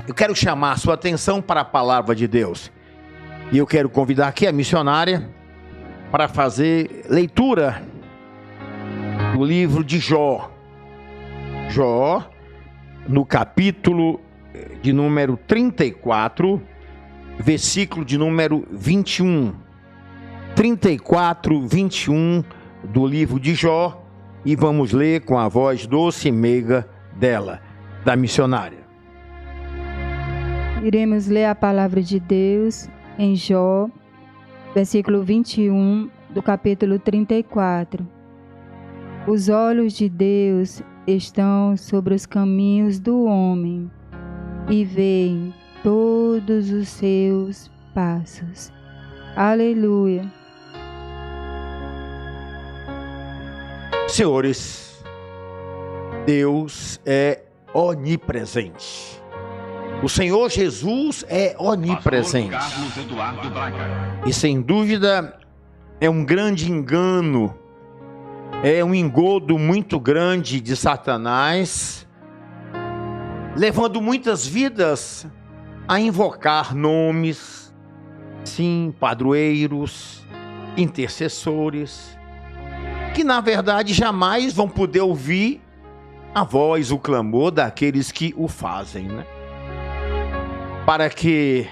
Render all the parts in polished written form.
Eu quero chamar a sua atenção para a palavra de Deus. E eu quero convidar aqui a missionária para fazer leitura do livro de Jó. Jó, no capítulo de número 34, versículo de número 21. 34, 21 do livro de Jó. E vamos ler com a voz doce e meiga dela, da missionária. Iremos ler a palavra de Deus em Jó, versículo 21 do capítulo 34. Os olhos de Deus estão sobre os caminhos do homem e veem todos os seus passos. Aleluia. Senhores, Deus é onipresente. O Senhor Jesus é onipresente. E sem dúvida é um grande engano, é um engodo muito grande de Satanás, levando muitas vidas a invocar nomes, sim, padroeiros, intercessores, que na verdade jamais vão poder ouvir a voz, o clamor daqueles que o fazem, né? Para que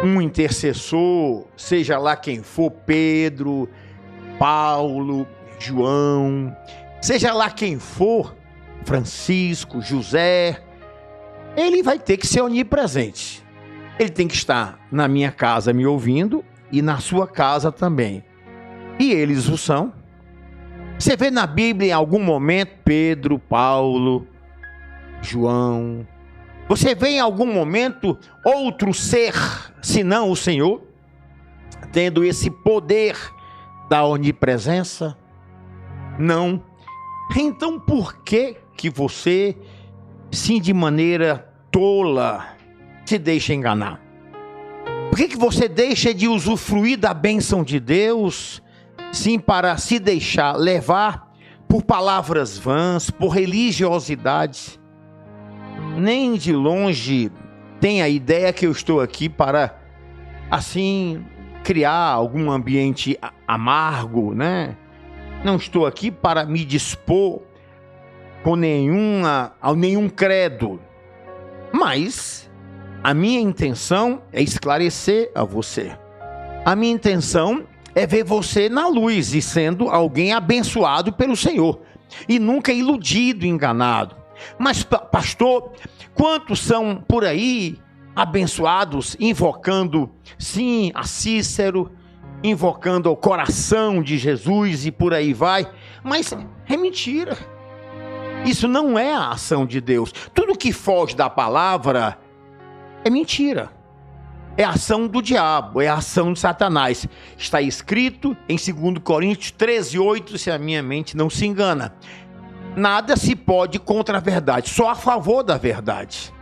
um intercessor, seja lá quem for, Pedro, Paulo, João, seja lá quem for, Francisco, José, ele vai ter que ser onipresente. Ele tem que estar na minha casa me ouvindo e na sua casa também. E eles o são. Você vê na Bíblia em algum momento Pedro, Paulo, João. Você vê em algum momento outro ser, senão o Senhor, tendo esse poder da onipresença? Não. Então por que você, sim, de maneira tola, se deixa enganar? Por que você deixa de usufruir da bênção de Deus, sim, para se deixar levar por palavras vãs, por religiosidade? Nem de longe tem a ideia que eu estou aqui para, assim, criar algum ambiente amargo, né? Não estou aqui para me dispor com nenhum credo. Mas a minha intenção é esclarecer a você. A minha intenção é ver você na luz e sendo alguém abençoado pelo Senhor. E nunca iludido, enganado. Mas, pastor, quantos são por aí abençoados, invocando, sim, a Cícero, invocando o coração de Jesus e por aí vai? Mas é mentira. Isso não é a ação de Deus. Tudo que foge da palavra é mentira. É a ação do diabo, é a ação de Satanás. Está escrito em 2 Coríntios 13:8, se a minha mente não se engana. Nada se pode contra a verdade, só a favor da verdade.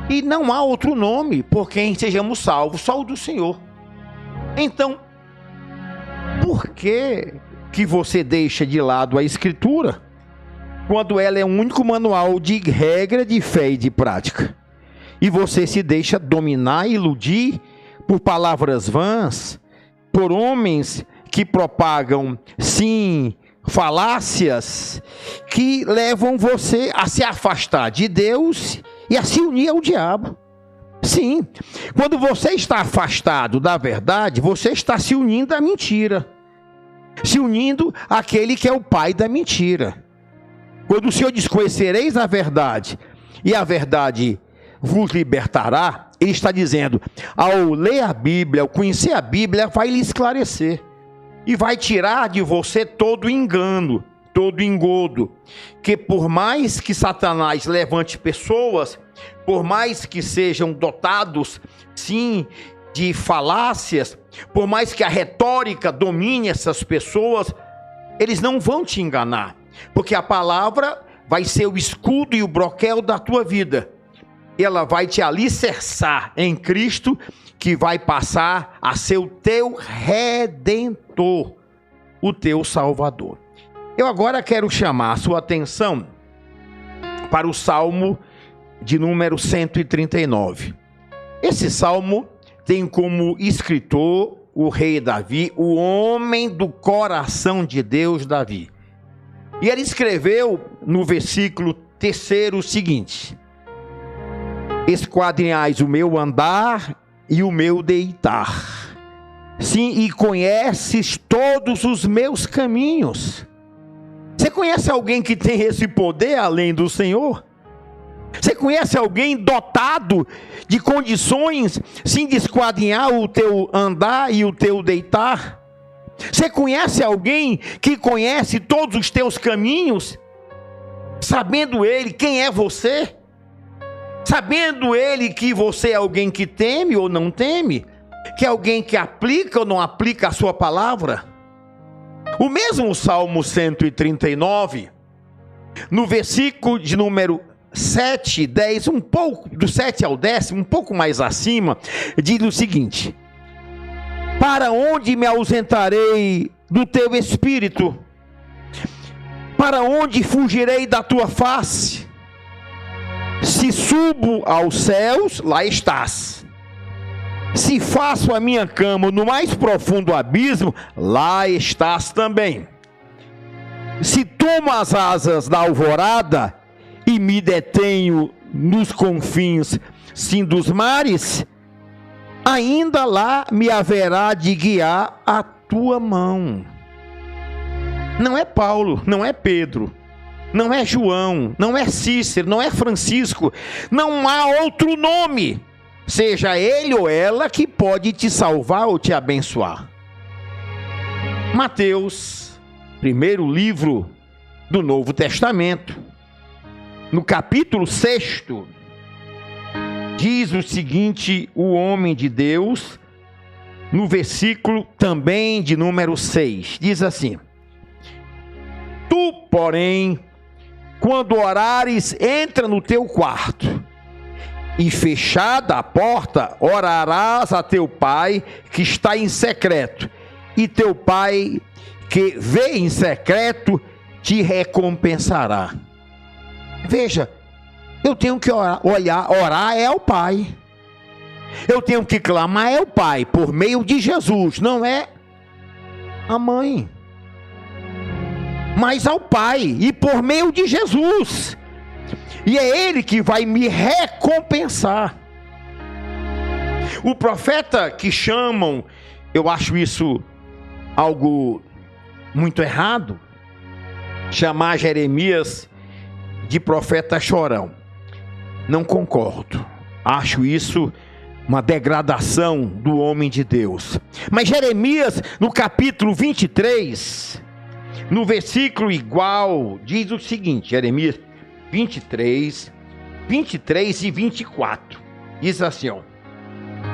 E não há outro nome por quem sejamos salvos, só o do Senhor. Então, por que você deixa de lado a Escritura, quando ela é o único manual de regra de fé e de prática? E você se deixa dominar e iludir por palavras vãs, por homens que propagam, sim, falácias, que levam você a se afastar de Deus e a se unir ao diabo. Sim, quando você está afastado da verdade, você está se unindo à mentira, se unindo àquele que é o pai da mentira. Quando o Senhor diz: conhecereis a verdade, e a verdade vos libertará, ele está dizendo, ao ler a Bíblia, ao conhecer a Bíblia, vai lhe esclarecer e vai tirar de você todo engano, todo engodo, que por mais que Satanás levante pessoas, por mais que sejam dotados, sim, de falácias, por mais que a retórica domine essas pessoas, eles não vão te enganar, porque a palavra vai ser o escudo e o broquel da tua vida. Ela vai te alicerçar em Cristo, que vai passar a ser o teu Redentor, o teu Salvador. Eu agora quero chamar a sua atenção para o Salmo de número 139. Esse salmo tem como escritor o rei Davi, o homem do coração de Deus, Davi. E ele escreveu no versículo 3 o seguinte: esquadrinhais o meu andar e o meu deitar. Sim, e conheces todos os meus caminhos. Você conhece alguém que tem esse poder além do Senhor? Você conhece alguém dotado de condições, sim, de esquadrinhar o teu andar e o teu deitar? Você conhece alguém que conhece todos os teus caminhos, sabendo ele quem é você? Sabendo ele que você é alguém que teme ou não teme? Que é alguém que aplica ou não aplica a sua palavra? O mesmo Salmo 139, no versículo de número 7, 10, um pouco, do 7 ao 10, um pouco mais acima, diz o seguinte: para onde me ausentarei do teu espírito? Para onde fugirei da tua face? Se subo aos céus, lá estás. Se faço a minha cama no mais profundo abismo, lá estás também. Se tomo as asas da alvorada e me detenho nos confins, sim, dos mares, ainda lá me haverá de guiar a tua mão. Não é Paulo, não é Pedro, não é João, não é Cícero, não é Francisco, não há outro nome, seja ele ou ela, que pode te salvar ou te abençoar. Mateus, primeiro livro do Novo Testamento, no capítulo 6, diz o seguinte, o homem de Deus, no versículo também de número 6, diz assim: tu, porém, quando orares, entra no teu quarto, e fechada a porta, orarás a teu pai que está em secreto, e teu pai que vê em secreto te recompensará. Veja, eu tenho que orar é ao Pai. Eu tenho que clamar é ao Pai, por meio de Jesus, não é a mãe, mas ao Pai, e por meio de Jesus. E é Ele que vai me recompensar. O profeta que chamam, eu acho isso algo muito errado, chamar Jeremias de profeta chorão. Não concordo. Acho isso uma degradação do homem de Deus. Mas Jeremias, no capítulo 23, no versículo igual, diz o seguinte, Jeremias 23 e 24, diz assim, ó: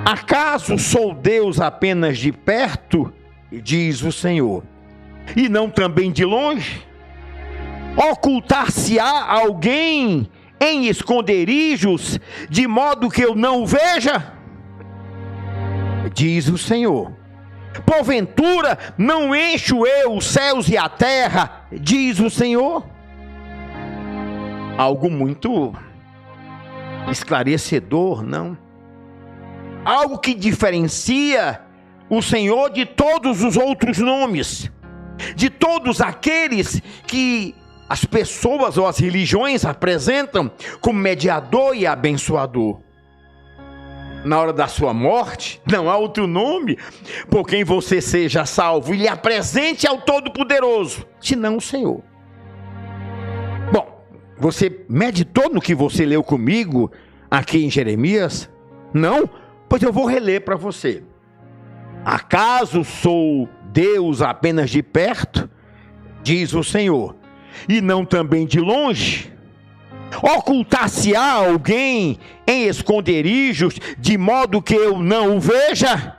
acaso sou Deus apenas de perto, diz o Senhor, e não também de longe? Ocultar-se-á alguém em esconderijos, de modo que eu não o veja? Diz o Senhor. Porventura não encho eu os céus e a terra, diz o Senhor? Algo muito esclarecedor, não? Algo que diferencia o Senhor de todos os outros nomes, de todos aqueles que as pessoas ou as religiões apresentam como mediador e abençoador. Na hora da sua morte, não há outro nome por quem você seja salvo e lhe apresente ao Todo-Poderoso, senão o Senhor. Bom, você meditou no que você leu comigo aqui em Jeremias? Não? Pois eu vou reler para você. Acaso sou Deus apenas de perto, diz o Senhor, e não também de longe? Ocultar-se-á alguém em esconderijos, de modo que eu não o veja?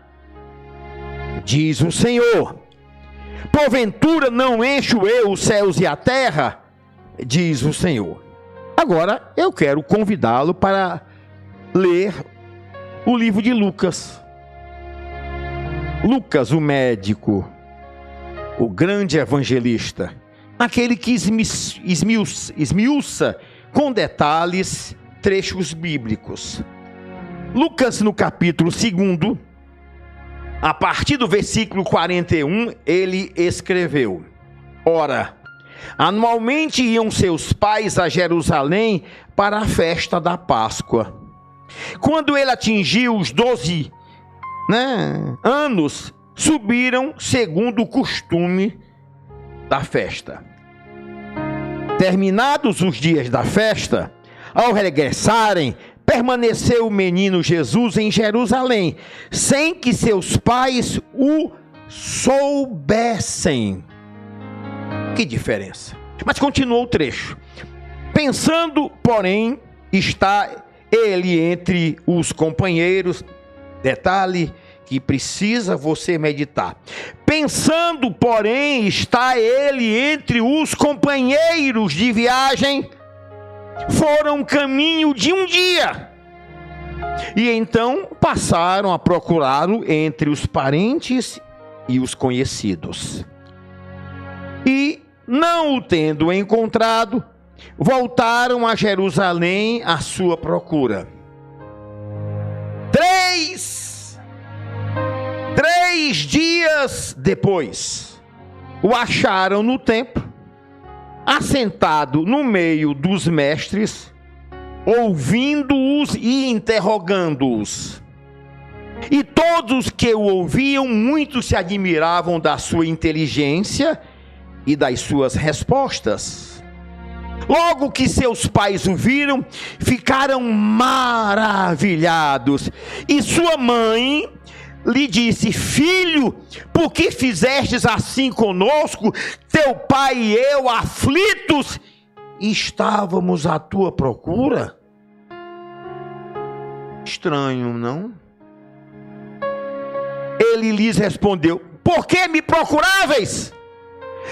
Diz o Senhor. Porventura não encho eu os céus e a terra? Diz o Senhor. Agora eu quero convidá-lo para ler o livro de Lucas. Lucas, o médico, o grande evangelista, aquele que esmiuça com detalhes trechos bíblicos. Lucas, no capítulo 2, a partir do versículo 41, ele escreveu: Ora, anualmente iam seus pais a Jerusalém para a festa da Páscoa. Quando ele atingiu os 12 anos, subiram segundo o costume da festa. Terminados os dias da festa, ao regressarem, permaneceu o menino Jesus em Jerusalém, sem que seus pais o soubessem. Que diferença! Mas continuou o trecho. Pensando, porém, está ele entre os companheiros. Detalhe que precisa você meditar. Pensando, porém, está ele entre os companheiros de viagem. Foram caminho de um dia. E então passaram a procurá-lo entre os parentes e os conhecidos. E, não o tendo encontrado, voltaram a Jerusalém à sua procura. Três dias depois, o acharam no templo, assentado no meio dos mestres, ouvindo-os e interrogando-os. E todos que o ouviam, muitos se admiravam da sua inteligência e das suas respostas. Logo que seus pais o viram, ficaram maravilhados. E sua mãe lhe disse: Filho, por que fizestes assim conosco? Teu pai e eu, aflitos, estávamos à tua procura. Estranho, não? Ele lhes respondeu: Por que me procuráveis?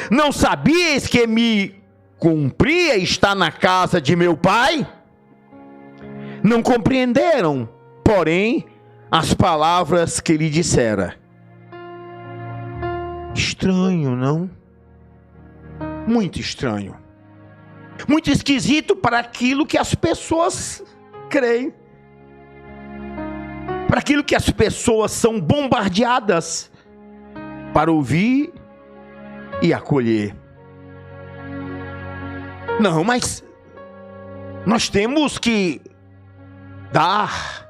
Não sabíeis que me cumpria estar na casa de meu pai? Não compreenderam, porém, as palavras que lhe dissera. Estranho, não? Muito estranho. Muito esquisito para aquilo que as pessoas creem. Para aquilo que as pessoas são bombardeadas para ouvir e acolher. Não, mas nós temos que dar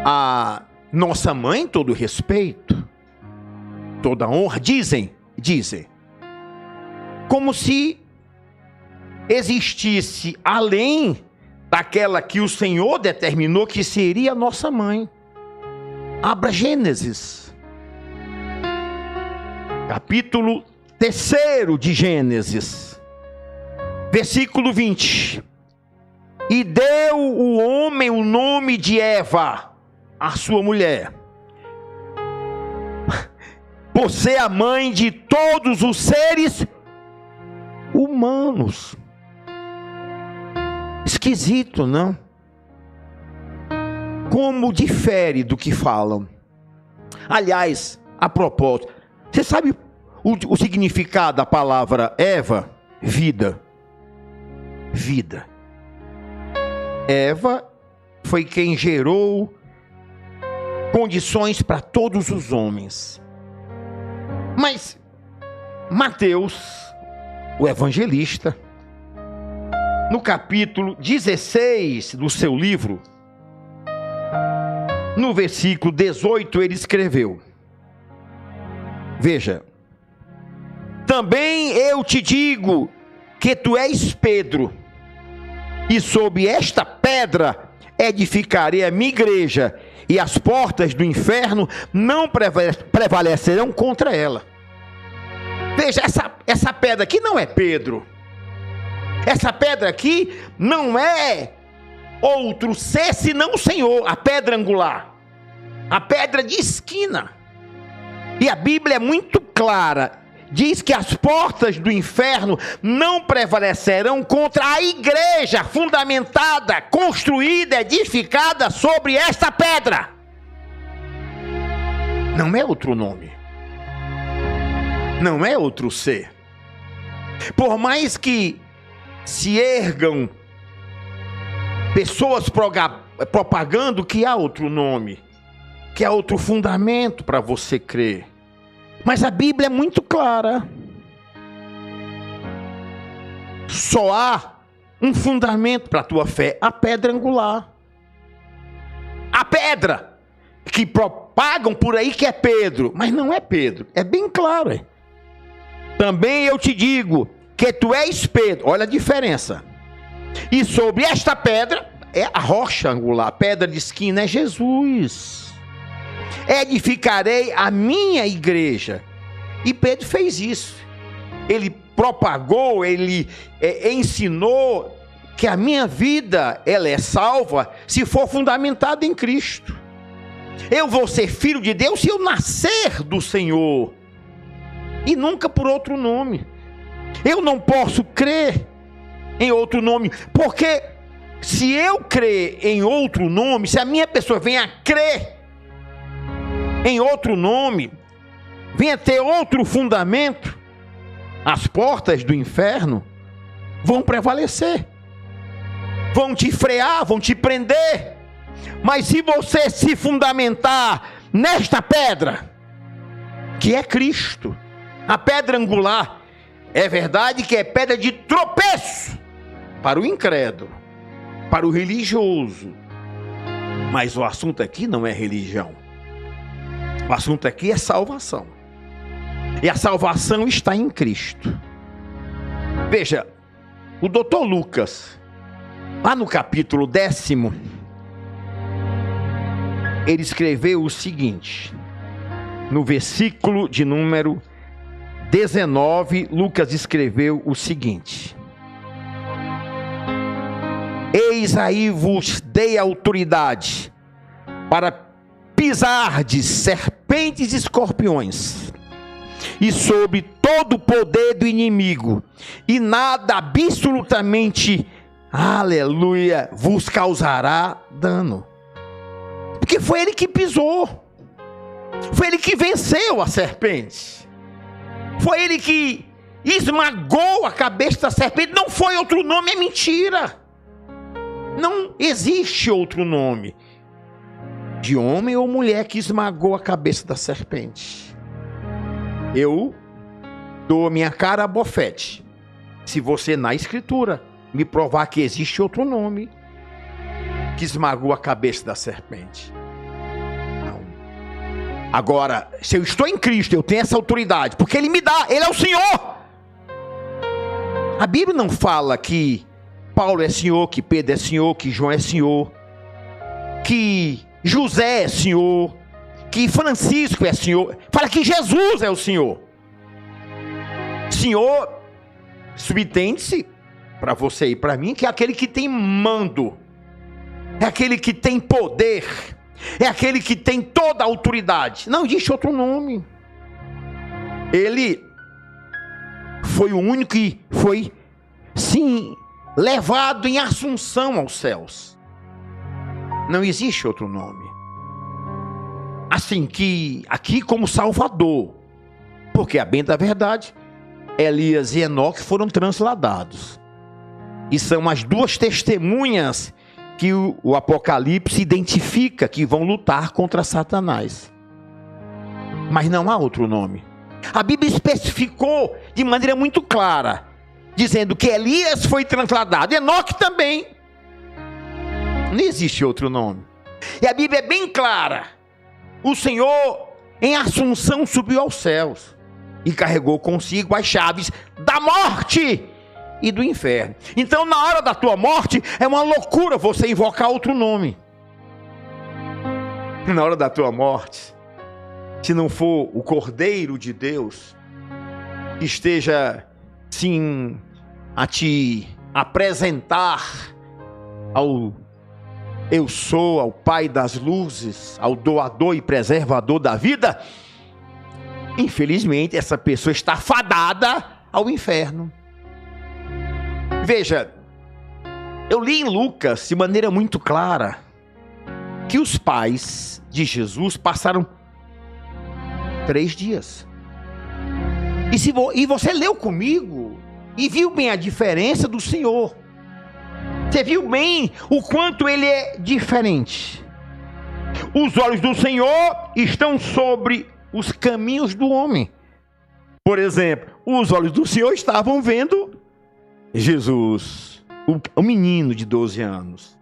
a nossa mãe todo respeito, toda honra, dizem, como se existisse além daquela que o Senhor determinou que seria a nossa mãe. Abra Gênesis, capítulo 3 de Gênesis, versículo 20. E deu o homem o nome de Eva, a sua mulher, por ser a mãe de todos os seres humanos. Esquisito, não? Como difere do que falam. Aliás, a propósito, você sabe o significado da palavra Eva? Vida. Vida. Eva foi quem gerou condições para todos os homens. Mas Mateus, o evangelista, no capítulo 16 do seu livro, no versículo 18, ele escreveu: Veja, também eu te digo que tu és Pedro, e sob esta pedra edificarei a minha igreja, e as portas do inferno não prevalecerão contra ela. Veja, essa pedra aqui não é Pedro. Essa pedra aqui não é outro ser senão o Senhor, a pedra angular, a pedra de esquina. E a Bíblia é muito clara, diz que as portas do inferno não prevalecerão contra a igreja fundamentada, construída, edificada sobre esta pedra. Não é outro nome, não é outro ser. Por mais que se ergam pessoas propagando que há outro nome, que há outro fundamento para você crer. Mas a Bíblia é muito clara. Só há um fundamento para a tua fé, a pedra angular. A pedra que propagam por aí que é Pedro, mas não é Pedro, é bem claro. Também eu te digo que tu és Pedro, olha a diferença. E sobre esta pedra, é a rocha angular, a pedra de esquina é Jesus. Edificarei a minha igreja. E Pedro fez isso. Ele propagou, ele ensinou que a minha vida, ela é salva se for fundamentada em Cristo. Eu vou ser filho de Deus se eu nascer do Senhor e nunca por outro nome. Eu não posso crer em outro nome, porque se eu crer em outro nome, se a minha pessoa vem a crer em outro nome, vem a ter outro fundamento, as portas do inferno vão prevalecer, vão te frear, vão te prender. Mas se você se fundamentar nesta pedra, que é Cristo, a pedra angular, é verdade que é pedra de tropeço para o incrédulo, para o religioso. Mas o assunto aqui não é religião. O assunto aqui é salvação. E a salvação está em Cristo. Veja, o doutor Lucas, lá no capítulo 10, ele escreveu o seguinte, no versículo de número 19, Lucas escreveu o seguinte: eis aí vos dei autoridade para pisardes serpentes e escorpiões, e sobre todo o poder do inimigo, e nada absolutamente, aleluia, vos causará dano. Porque foi ele que pisou, foi ele que venceu a serpente, foi ele que esmagou a cabeça da serpente. Não foi outro nome, é mentira. Não existe outro nome de homem ou mulher que esmagou a cabeça da serpente. Eu dou a minha cara a bofete se você na escritura me provar que existe outro nome que esmagou a cabeça da serpente. Não. Agora, se eu estou em Cristo, eu tenho essa autoridade, porque Ele me dá, Ele é o Senhor. A Bíblia não fala que Paulo é Senhor, que Pedro é Senhor, que João é Senhor, que José é Senhor, que Francisco é Senhor. Fala que Jesus é o Senhor. Senhor, subentende-se para você e para mim, que é aquele que tem mando, é aquele que tem poder, é aquele que tem toda a autoridade. Não existe outro nome. Ele foi o único que foi, sim, levado em assunção aos céus. Não existe outro nome. Assim que aqui como Salvador, porque a bem da verdade, Elias e Enoque foram transladados. E são as duas testemunhas que o Apocalipse identifica que vão lutar contra Satanás. Mas não há outro nome. A Bíblia especificou de maneira muito clara, dizendo que Elias foi transladado, Enoque também. Não existe outro nome. E a Bíblia é bem clara. O Senhor em assunção subiu aos céus e carregou consigo as chaves da morte e do inferno. Então, na hora da tua morte, é uma loucura você invocar outro nome. Na hora da tua morte, se não for o Cordeiro de Deus que esteja, sim, a te apresentar ao eu sou, ao Pai das luzes, ao doador e preservador da vida, infelizmente essa pessoa está fadada ao inferno. Veja, eu li em Lucas de maneira muito clara que os pais de Jesus passaram 3 dias. E você leu comigo e viu bem a diferença do Senhor. Você viu bem o quanto ele é diferente. Os olhos do Senhor estão sobre os caminhos do homem. Por exemplo, os olhos do Senhor estavam vendo Jesus, o menino de 12 anos.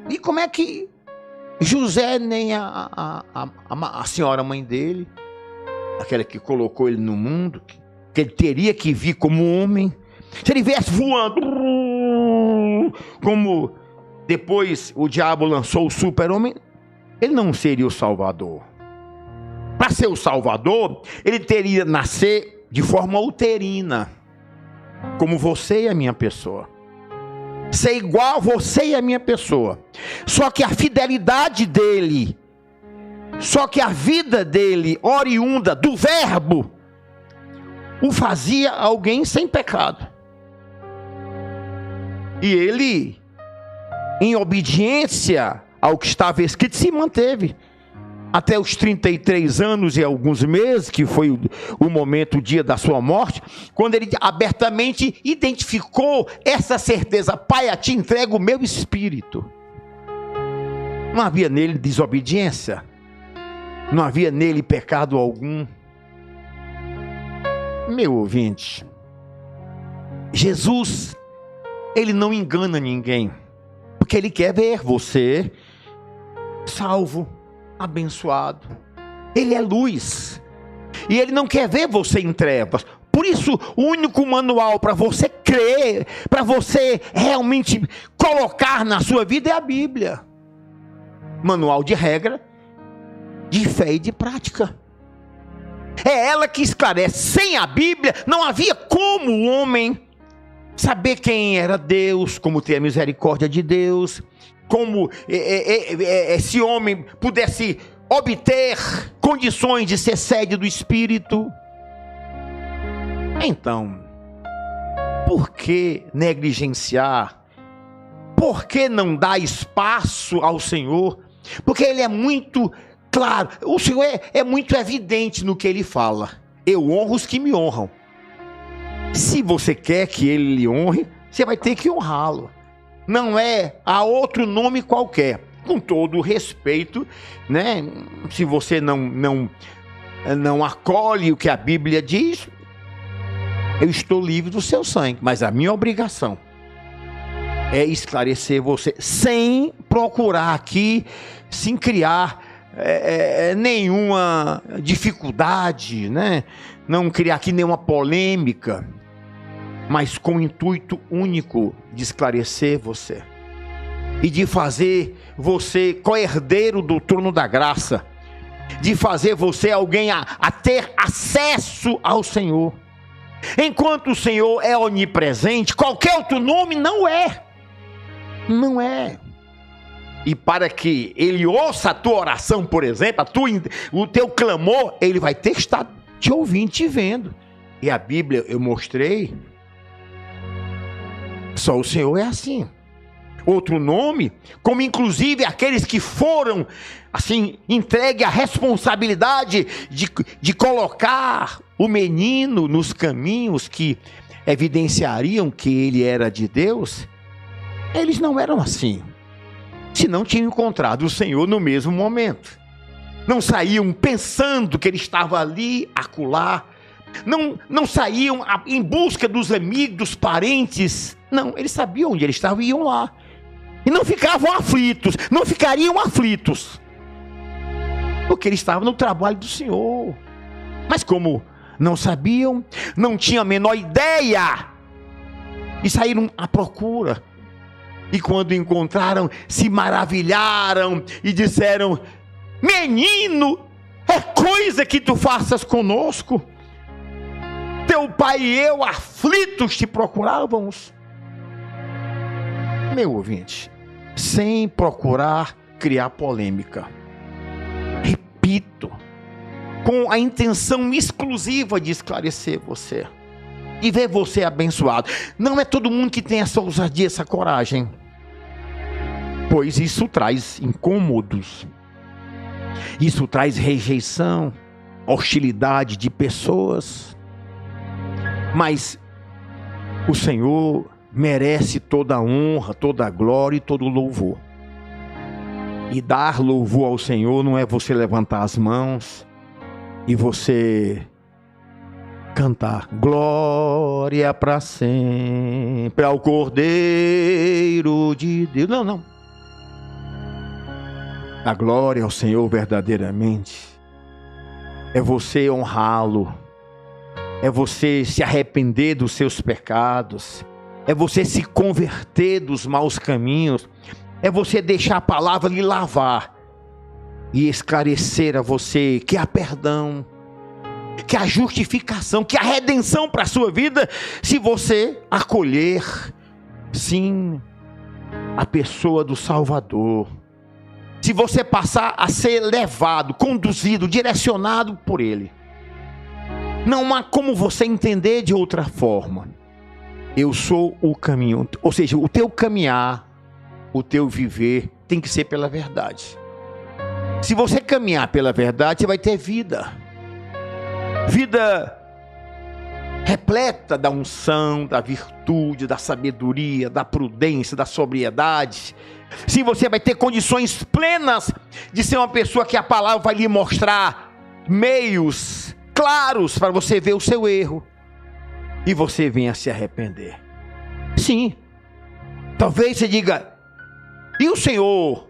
E como é que José, nem a senhora mãe dele, aquela que colocou ele no mundo, que ele teria que vir como homem, se ele viesse voando, como depois o diabo lançou o super-homem, ele não seria o Salvador. Para ser o Salvador, ele teria nascer de forma uterina, como você e a minha pessoa. Ser igual a você e a minha pessoa. Só que a fidelidade dele, só que a vida dele, oriunda do verbo, o fazia alguém sem pecado. E ele, em obediência ao que estava escrito, se manteve até os 33 anos e alguns meses, que foi o momento, o dia da sua morte, quando ele abertamente identificou essa certeza: Pai, a ti entrego o meu espírito. Não havia nele desobediência, não havia nele pecado algum. Meu ouvinte, Jesus, ele não engana ninguém, porque ele quer ver você salvo, abençoado. Ele é luz e ele não quer ver você em trevas. Por isso, o único manual para você crer, para você realmente colocar na sua vida, é a Bíblia. Manual de regra, de fé e de prática. É ela que esclarece. Sem a Bíblia não havia como o homem saber quem era Deus, como ter a misericórdia de Deus, como esse homem pudesse obter condições de ser sede do Espírito. Então, por que negligenciar? Por que não dar espaço ao Senhor? Porque Ele é muito claro, o Senhor é muito evidente no que Ele fala. Eu honro os que me honram. Se você quer que Ele lhe honre, você vai ter que honrá-lo. Não é a outro nome qualquer. Com todo o respeito, né? Se você não acolhe o que a Bíblia diz, eu estou livre do seu sangue. Mas a minha obrigação é esclarecer você, sem procurar aqui, sem criar nenhuma dificuldade, né? Não criar aqui nenhuma polêmica, mas com o intuito único de esclarecer você e de fazer você co-herdeiro do trono da graça, de fazer você alguém a ter acesso ao Senhor. Enquanto o Senhor é onipresente, qualquer outro nome não é. E para que Ele ouça a tua oração, por exemplo, o teu clamor, Ele vai ter que estar te ouvindo, te vendo. E a Bíblia eu mostrei, só o Senhor é assim. Outro nome, como inclusive aqueles que foram assim entregue a responsabilidade de colocar o menino nos caminhos que evidenciariam que ele era de Deus, eles não eram assim. Se não tinham encontrado o Senhor no mesmo momento, não saíam pensando que Ele estava ali, acolá, não saíam em busca dos amigos, dos parentes. Não, eles sabiam onde Ele estava e iam lá. E não ficavam aflitos, não ficariam aflitos, porque Ele estava no trabalho do Senhor. Mas como não sabiam, não tinham a menor ideia, e saíram à procura. E quando encontraram, se maravilharam e disseram: menino, é coisa que tu faças conosco. Teu pai e eu, aflitos, te procurávamos. Meu ouvinte, sem procurar criar polêmica, repito, com a intenção exclusiva de esclarecer você e ver você abençoado. Não é todo mundo que tem essa ousadia, essa coragem, pois isso traz incômodos, isso traz rejeição, hostilidade de pessoas. Mas o Senhor merece toda a honra, toda a glória e todo o louvor. E dar louvor ao Senhor não é você levantar as mãos e você cantar glória para sempre ao Cordeiro de Deus. Não, não. A glória ao Senhor verdadeiramente é você honrá-lo, é você se arrepender dos seus pecados, é você se converter dos maus caminhos, é você deixar a palavra lhe lavar e esclarecer a você que há perdão, que há justificação, que há redenção para a sua vida, se você acolher, sim, a pessoa do Salvador. Se você passar a ser levado, conduzido, direcionado por Ele. Não há como você entender de outra forma. Eu sou o caminho, ou seja, o teu caminhar, o teu viver tem que ser pela verdade. Se você caminhar pela verdade, você vai ter vida. Vida repleta da unção, da virtude, da sabedoria, da prudência, da sobriedade. Se você vai ter condições plenas de ser uma pessoa que a palavra vai lhe mostrar meios claros para você ver o seu erro e você venha se arrepender. Sim, talvez você diga, e o Senhor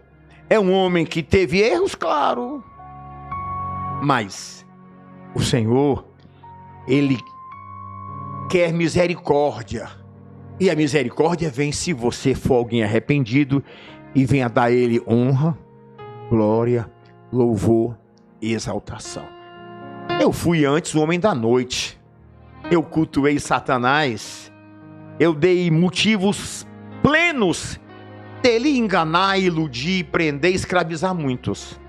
é um homem que teve erros? Claro, mas o Senhor, Ele quer misericórdia, e a misericórdia vem se você for alguém arrependido e venha dar a Ele honra, glória, louvor e exaltação. Eu fui antes o homem da noite, eu cultuei Satanás, eu dei motivos plenos dele enganar, iludir, prender, escravizar muitos,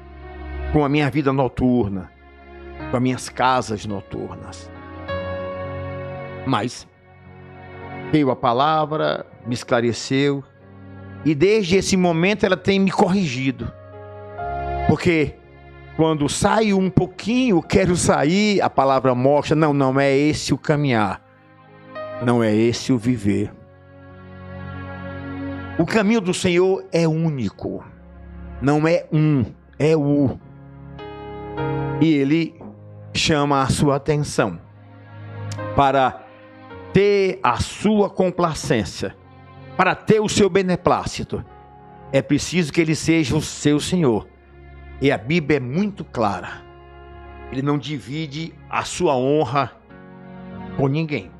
com a minha vida noturna, com as minhas casas noturnas. Mas veio a palavra, me esclareceu, e desde esse momento ela tem me corrigido, porque quando saio um pouquinho, quero sair, a palavra mostra, não é esse o caminhar, não é esse o viver. O caminho do Senhor é único, não é é o. E Ele chama a sua atenção para ter a sua complacência, para ter o seu beneplácito. É preciso que Ele seja o seu Senhor. E a Bíblia é muito clara. Ele não divide a sua honra com ninguém.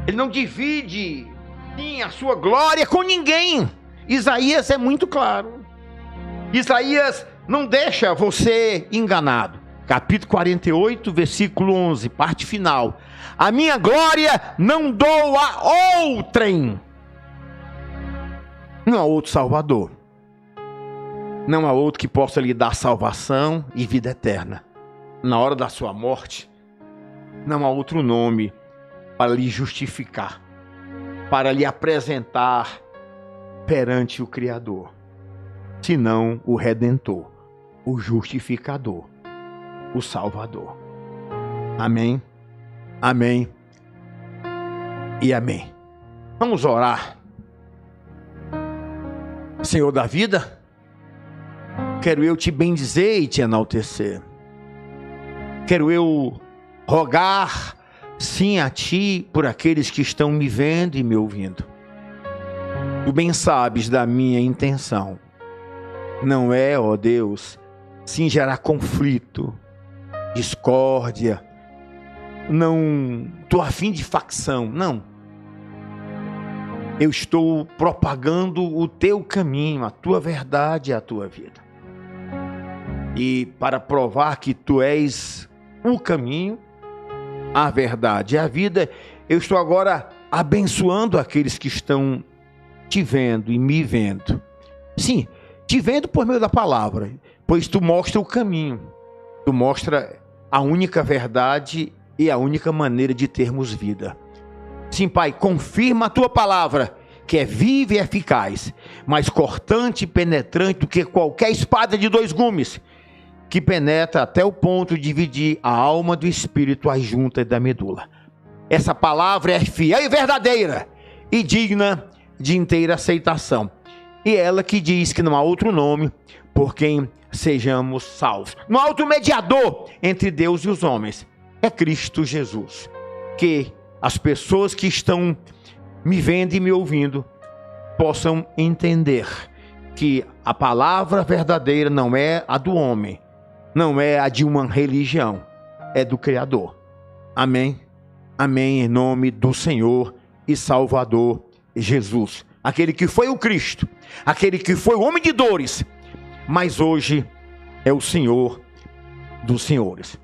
Ele não divide a sua glória com ninguém. Isaías é muito claro. Isaías não deixa você enganado. Capítulo 48, versículo 11, parte final. A minha glória não dou a outrem. Não há outro Salvador. Não há outro que possa lhe dar salvação e vida eterna. Na hora da sua morte, não há outro nome para lhe justificar, para lhe apresentar perante o Criador, senão o Redentor, o Justificador, o Salvador. Amém, amém e amém. Vamos orar. Senhor da vida, quero eu te bendizer e te enaltecer. Quero eu rogar, sim, a ti por aqueles que estão me vendo e me ouvindo. Tu bem sabes da minha intenção. Não é, ó Deus, sim, gerar conflito, discórdia. Não estou afim de facção, não. Eu estou propagando o teu caminho, a tua verdade e a tua vida. E para provar que tu és o caminho, a verdade e a vida, eu estou agora abençoando aqueles que estão te vendo e me vendo. Sim, te vendo por meio da palavra, pois tu mostra o caminho, tu mostra a única verdade e a única maneira de termos vida. Sim, Pai, confirma a tua palavra, que é viva e eficaz, mais cortante e penetrante do que qualquer espada de 2 gumes, que penetra até o ponto de dividir a alma do espírito, a junta da medula. Essa palavra é fiel e verdadeira, e digna de inteira aceitação. E ela que diz que não há outro nome por quem sejamos salvos. Não há outro mediador entre Deus e os homens. É Cristo Jesus. Que as pessoas que estão me vendo e me ouvindo possam entender que a palavra verdadeira não é a do homem, não é a de uma religião, é do Criador. Amém? Amém, em nome do Senhor e Salvador Jesus. Aquele que foi o Cristo, aquele que foi o homem de dores, mas hoje é o Senhor dos senhores.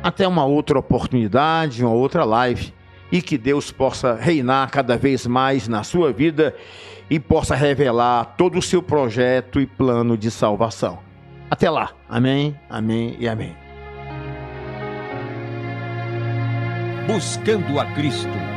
Até uma outra oportunidade, uma outra live, e que Deus possa reinar cada vez mais na sua vida e possa revelar todo o seu projeto e plano de salvação. Até lá. Amém, amém e amém. Buscando a Cristo.